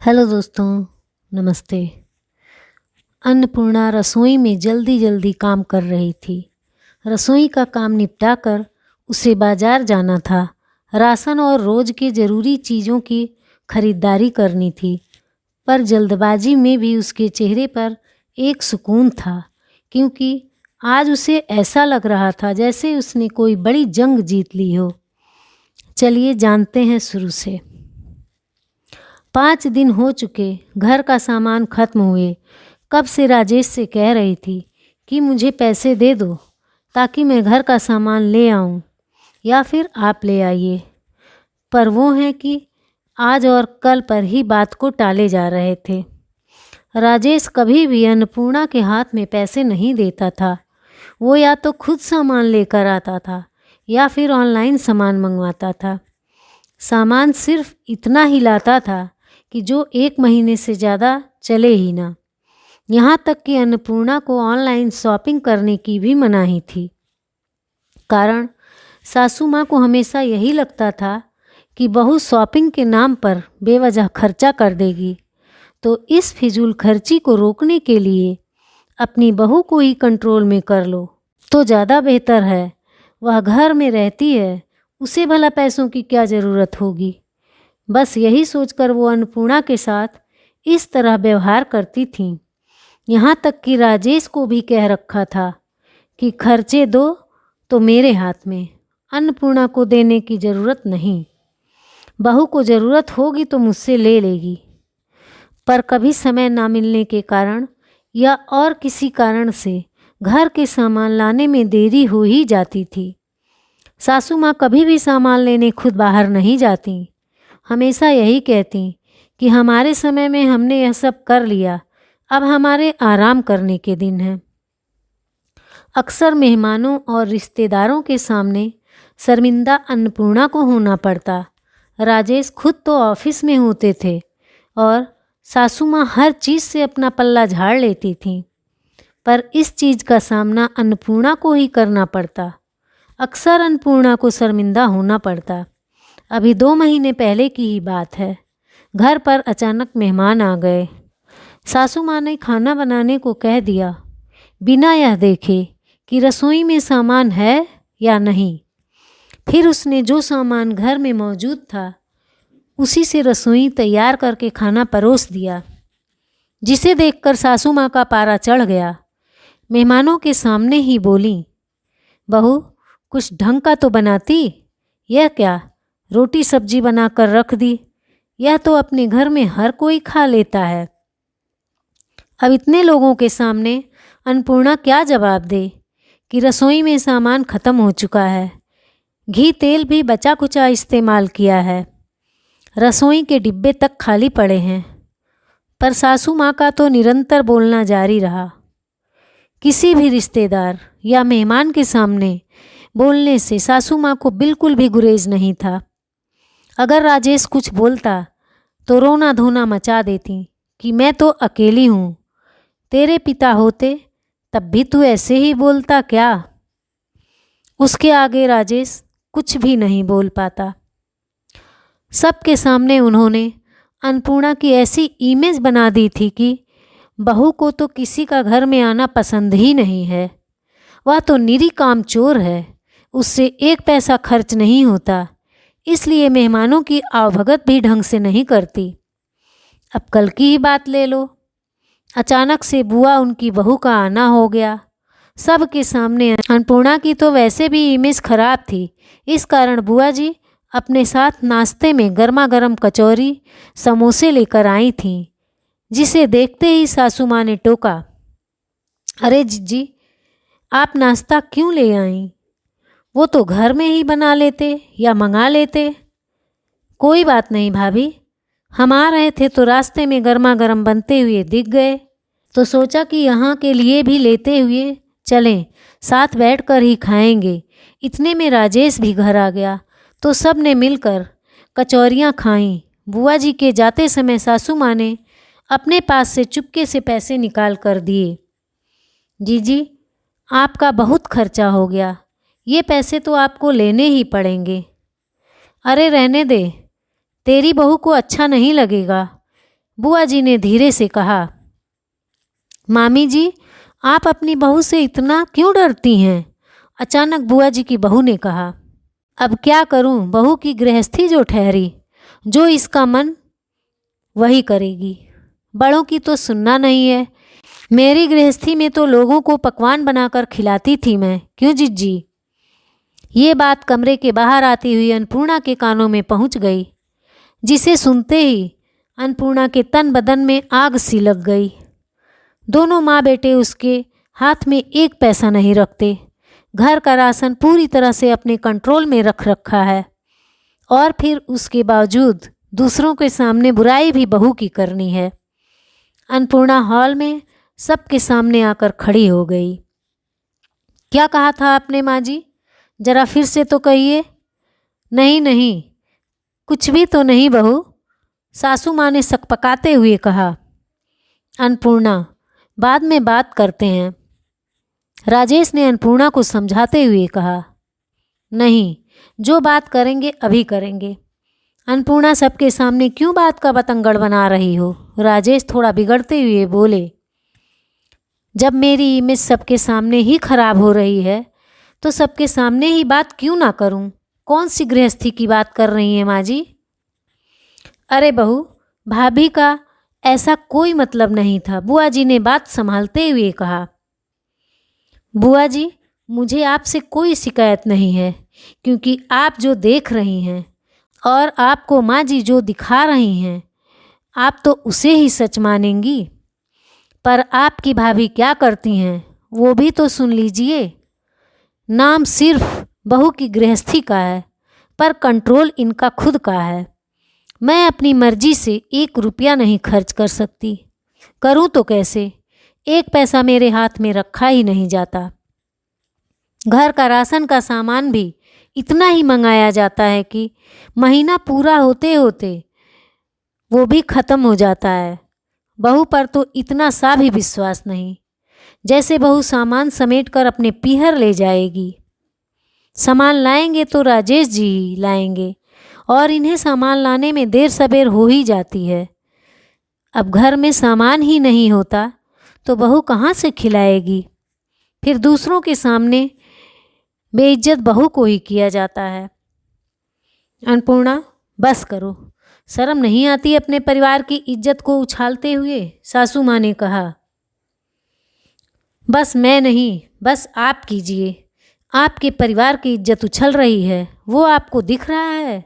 Hello दोस्तों, नमस्ते। अन्नपूर्णा रसोई में जल्दी जल्दी काम कर रही थी। रसोई का काम निपटाकर उसे बाजार जाना था। राशन और रोज के ज़रूरी चीज़ों की खरीदारी करनी थी, पर जल्दबाजी में भी उसके चेहरे पर एक सुकून था, क्योंकि आज उसे ऐसा लग रहा था जैसे उसने कोई बड़ी जंग जीत ली हो। चलिए जानते हैं शुरू से। 5 दिन हो चुके, घर का सामान खत्म हुए। कब से राजेश से कह रही थी कि मुझे पैसे दे दो ताकि मैं घर का सामान ले आऊं, या फिर आप ले आइए। पर वो हैं कि आज और कल पर ही बात को टाले जा रहे थे। राजेश कभी भी अन्नपूर्णा के हाथ में पैसे नहीं देता था। वो या तो खुद सामान लेकर आता था या फिर ऑनलाइन सामान मंगवाता था। सामान सिर्फ इतना ही लाता था कि जो 1 महीने से ज़्यादा चले ही ना। यहाँ तक कि अन्नपूर्णा को ऑनलाइन शॉपिंग करने की भी मनाही थी, कारण सासू माँ को हमेशा यही लगता था कि बहू शॉपिंग के नाम पर बेवजह खर्चा कर देगी, तो इस फिजूल खर्ची को रोकने के लिए अपनी बहू को ही कंट्रोल में कर लो तो ज़्यादा बेहतर है। वह घर में रहती है, उसे भला पैसों की क्या ज़रूरत होगी। बस यही सोचकर वो अन्नपूर्णा के साथ इस तरह व्यवहार करती थीं। यहाँ तक कि राजेश को भी कह रखा था कि खर्चे दो तो मेरे हाथ में, अन्नपूर्णा को देने की ज़रूरत नहीं। बहू को ज़रूरत होगी तो मुझसे ले लेगी। पर कभी समय ना मिलने के कारण या और किसी कारण से घर के सामान लाने में देरी हो ही जाती थी। सासू माँ कभी भी सामान लेने खुद बाहर नहीं जाती। हमेशा यही कहती कि हमारे समय में हमने यह सब कर लिया, अब हमारे आराम करने के दिन हैं। अक्सर मेहमानों और रिश्तेदारों के सामने शर्मिंदा अन्नपूर्णा को होना पड़ता। राजेश खुद तो ऑफिस में होते थे और सासू माँ हर चीज़ से अपना पल्ला झाड़ लेती थीं, पर इस चीज़ का सामना अन्नपूर्णा को ही करना पड़ता। अक्सर अन्नपूर्णा को शर्मिंदा होना पड़ता। अभी 2 महीने पहले की ही बात है। घर पर अचानक मेहमान आ गए। सासू माँ ने खाना बनाने को कह दिया, बिना यह देखे कि रसोई में सामान है या नहीं। फिर उसने जो सामान घर में मौजूद था उसी से रसोई तैयार करके खाना परोस दिया, जिसे देखकर सासू माँ का पारा चढ़ गया। मेहमानों के सामने ही बोली, बहू कुछ ढंग का तो बनाती, यह क्या रोटी सब्जी बनाकर रख दी, यह तो अपने घर में हर कोई खा लेता है। अब इतने लोगों के सामने अन्नपूर्णा क्या जवाब दे कि रसोई में सामान ख़त्म हो चुका है, घी तेल भी बचा कुचा इस्तेमाल किया है, रसोई के डिब्बे तक खाली पड़े हैं। पर सासू माँ का तो निरंतर बोलना जारी रहा। किसी भी रिश्तेदार या मेहमान के सामने बोलने से सासू माँ को बिल्कुल भी गुरेज नहीं था। अगर राजेश कुछ बोलता तो रोना धोना मचा देती कि मैं तो अकेली हूँ, तेरे पिता होते तब भी तू ऐसे ही बोलता क्या। उसके आगे राजेश कुछ भी नहीं बोल पाता। सबके सामने उन्होंने अन्नपूर्णा की ऐसी इमेज बना दी थी कि बहू को तो किसी का घर में आना पसंद ही नहीं है। वह तो निरी कामचोर है, उससे 1 पैसा खर्च नहीं होता, इसलिए मेहमानों की आवभगत भी ढंग से नहीं करती। अब कल की ही बात ले लो, अचानक से बुआ उनकी बहू का आना हो गया। सब के सामने अन्नपूर्णा की तो वैसे भी इमेज खराब थी, इस कारण बुआ जी अपने साथ नाश्ते में गर्मा गर्म कचौरी समोसे लेकर आई थीं, जिसे देखते ही सासू माँ ने टोका, अरे जिज्जी आप नाश्ता क्यों ले आईं, वो तो घर में ही बना लेते या मंगा लेते। कोई बात नहीं भाभी, हम आ रहे थे तो रास्ते में गर्मा गर्म बनते हुए दिख गए, तो सोचा कि यहाँ के लिए भी लेते हुए चलें, साथ बैठकर ही खाएंगे। इतने में राजेश भी घर आ गया तो सब ने मिलकर कचौरियाँ खाईं। बुआ जी के जाते समय सासू माँ ने अपने पास से चुपके से पैसे निकाल कर दिए, जीजी आपका बहुत खर्चा हो गया, ये पैसे तो आपको लेने ही पड़ेंगे। अरे रहने दे, तेरी बहू को अच्छा नहीं लगेगा, बुआ जी ने धीरे से कहा, मामी जी, आप अपनी बहू से इतना क्यों डरती हैं? अचानक बुआ जी की बहू ने कहा, अब क्या करूं, बहू की गृहस्थी जो ठहरी, जो इसका मन वही करेगी। बड़ों की तो सुनना नहीं है। मेरी गृहस्थी में तो लोगों को पकवान बनाकर खिलाती थी मैं, क्यों जिज्जी? ये बात कमरे के बाहर आती हुई अन्नपूर्णा के कानों में पहुंच गई, जिसे सुनते ही अन्नपूर्णा के तन बदन में आग सी लग गई। दोनों माँ बेटे उसके हाथ में एक पैसा नहीं रखते। घर का राशन पूरी तरह से अपने कंट्रोल में रख रखा है, और फिर उसके बावजूद दूसरों के सामने बुराई भी बहू की करनी है। अन्नपूर्णा हॉल में सबके सामने आकर खड़ी हो गई। क्या कहा था आपने माँ जी? जरा फिर से तो कहिए। नहीं नहीं, कुछ भी तो नहीं बहू, सासू माँ ने सकपकाते हुए कहा। अन्नपूर्णा, बाद में बात करते हैं, राजेश ने अन्नपूर्णा को समझाते हुए कहा। नहीं, जो बात करेंगे अभी करेंगे। अन्नपूर्णा, सबके सामने क्यों बात का बतंगड़ बना रही हो? राजेश थोड़ा बिगड़ते हुए बोले। जब मेरी इमेज सबके सामने ही खराब हो रही है तो सबके सामने ही बात क्यों ना करूं? कौन सी गृहस्थी की बात कर रही हैं माँ जी? अरे बहू, भाभी का ऐसा कोई मतलब नहीं था, बुआ जी ने बात संभालते हुए कहा। बुआ जी, मुझे आपसे कोई शिकायत नहीं है, क्योंकि आप जो देख रही हैं और आपको माँ जी जो दिखा रही हैं, आप तो उसे ही सच मानेंगी। पर आपकी भाभी क्या करती हैं वो भी तो सुन लीजिए। नाम सिर्फ बहू की गृहस्थी का है, पर कंट्रोल इनका खुद का है। मैं अपनी मर्जी से 1 रुपया नहीं खर्च कर सकती। करूं तो कैसे? 1 पैसा मेरे हाथ में रखा ही नहीं जाता। घर का राशन का सामान भी इतना ही मंगाया जाता है कि महीना पूरा होते होते वो भी ख़त्म हो जाता है। बहू पर तो इतना सा भी विश्वास नहीं, जैसे बहू सामान समेट कर अपने पीहर ले जाएगी। सामान लाएंगे तो राजेश जी ही लाएंगे, और इन्हें सामान लाने में देर सबेर हो ही जाती है। अब घर में सामान ही नहीं होता तो बहू कहाँ से खिलाएगी? फिर दूसरों के सामने बेइज्जत बहू को ही किया जाता है। अन्नपूर्णा, बस करो, शर्म नहीं आती अपने परिवार की इज्जत को उछालते हुए? सासू माँ ने कहा। बस मैं नहीं, बस आप कीजिए। आपके परिवार की इज्जत उछल रही है, वो आपको दिख रहा है,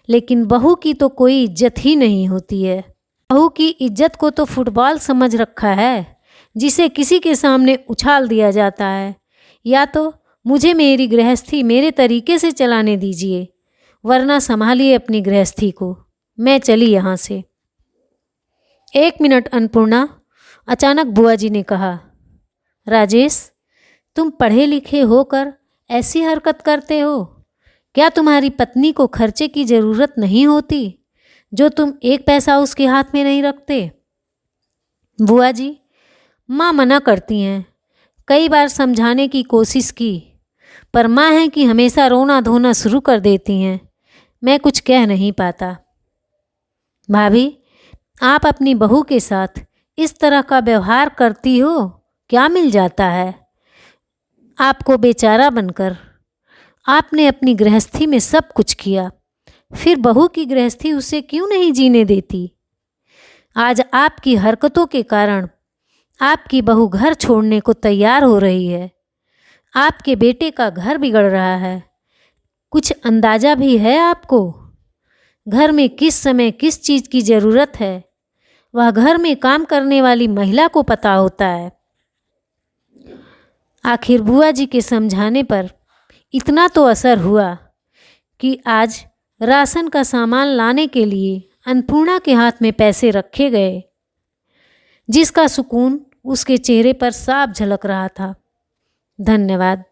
लेकिन बहू की तो कोई इज्जत ही नहीं होती है। बहू की इज्जत को तो फुटबॉल समझ रखा है, जिसे किसी के सामने उछाल दिया जाता है। या तो मुझे मेरी गृहस्थी मेरे तरीके से चलाने दीजिए, वरना संभालिए अपनी गृहस्थी को। मैं चली यहाँ से। 1 मिनट अन्नपूर्णा, अचानक बुआ जी ने कहा। राजेश, तुम पढ़े लिखे होकर ऐसी हरकत करते हो? क्या तुम्हारी पत्नी को खर्चे की ज़रूरत नहीं होती, जो तुम 1 पैसा उसके हाथ में नहीं रखते? बुआ जी, माँ मना करती हैं, कई बार समझाने की कोशिश की, पर माँ है कि हमेशा रोना धोना शुरू कर देती हैं। मैं कुछ कह नहीं पाता। भाभी, आप अपनी बहू के साथ इस तरह का व्यवहार करती हो, क्या मिल जाता है आपको? बेचारा बनकर आपने अपनी गृहस्थी में सब कुछ किया, फिर बहू की गृहस्थी उसे क्यों नहीं जीने देती? आज आपकी हरकतों के कारण आपकी बहू घर छोड़ने को तैयार हो रही है। आपके बेटे का घर बिगड़ रहा है। कुछ अंदाज़ा भी है आपको? घर में किस समय किस चीज़ की ज़रूरत है, वह घर में काम करने वाली महिला को पता होता है। आखिर बुआ जी के समझाने पर इतना तो असर हुआ कि आज राशन का सामान लाने के लिए अन्नपूर्णा के हाथ में पैसे रखे गए, जिसका सुकून उसके चेहरे पर साफ झलक रहा था। धन्यवाद।